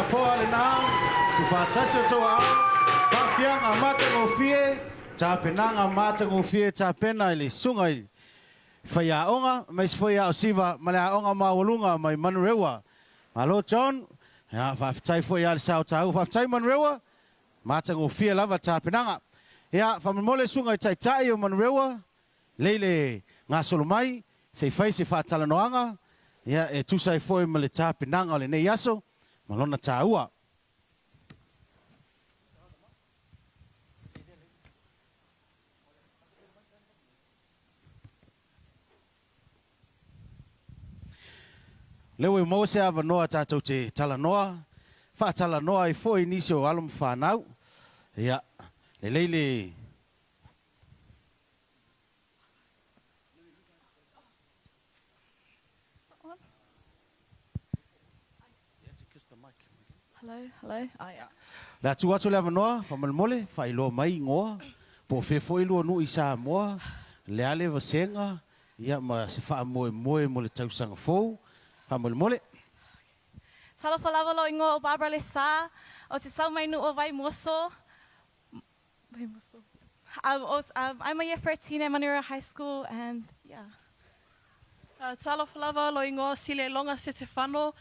poa le nang, tu whātasa tō au, whawhianga mata ngō fie, tā penanga mata ngō fie, tā pena i le sunga i whaia onga, mai si whaia o siva, ma le onga ma walunga mai Manurewa. Malo John, whawhitai whaia le sao tāu, whawhitai Manurewa, mata ngō fie lava tā penanga. Ia, whamamole sunga i tai o Manurewa, leile ngā solo mai, se whai se whātala noanga, ia e tusai foi ma le tā penanga o le nei aso, malona tā ua. Leo e mau se awa noa tātou te tala noa, whātala noa i foi nisi o alum whanau, ia, le leile. Hello, hello. La tu atu le awa noa, whamalmole, whailo mai ngoa, po whewhoi lua nu i Samoa, le ale vasenga, ia ma se wha moe mo le tausanga fōu, whamalmole. Tala whalawalo i ngō o Barbara le sā, o te sau mai nu o vai moso. I'm a year 13 at Manurewa High School, and yeah. Tala whalawalo i ngō sile longa se te whano,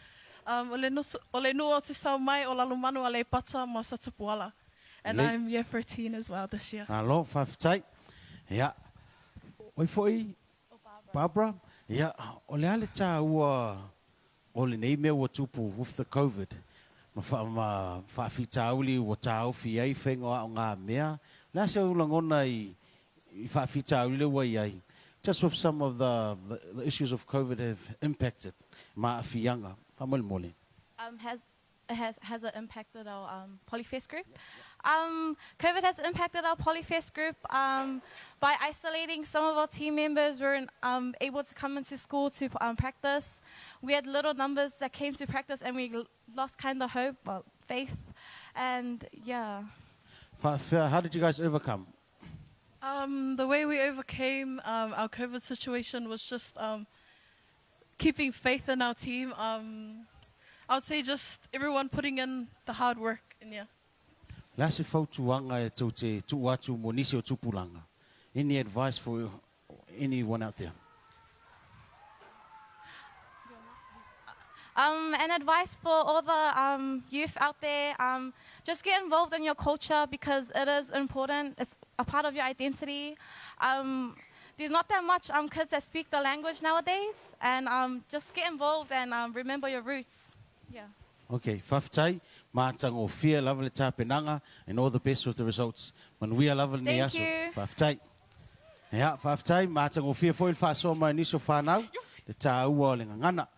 o le nu o te sau mai o lalumanu a le pata ma sa tapuala. And I'm year 13 as well this year. Alo, whawhitai. Ia, oi foi, Barbara. Ia, o le ale tā ua, o le nei mea ua tupu with the COVID. Ma whawhita uli ua tā uwhi ai whengoa o ngā mea. Nā se ulangona i whawhita uli ua i ai. Just with some of the issues of COVID have impacted ma whianga. Whamolimole. Has it impacted our Polyfest group? COVID has impacted our Polyfest group by isolating some of our team members. We weren't able to come into school to practice. We had little numbers that came to practice, and we lost kind of hope, well, faith, and yeah. How did you guys overcome? The way we overcame our COVID situation was just keeping faith in our team. I would say just everyone putting in the hard work in here. Lasi fautuanga e tau te tuatu monisi o tupulanga. Any advice for anyone out there? An advice for all the youth out there, just get involved in your culture because it is important. It's a part of your identity. There's not that much kids that speak the language nowadays, and just get involved and remember your roots. Yeah. Okay, whawhitai, mātango fia, lovely tā penanga, and all the best with the results. When we are lovely ni aso. Thank you. Whawhitai. Ia, whawhitai, mātango fia foil whasoa mai niso whanau, le tā ua o le ngangana.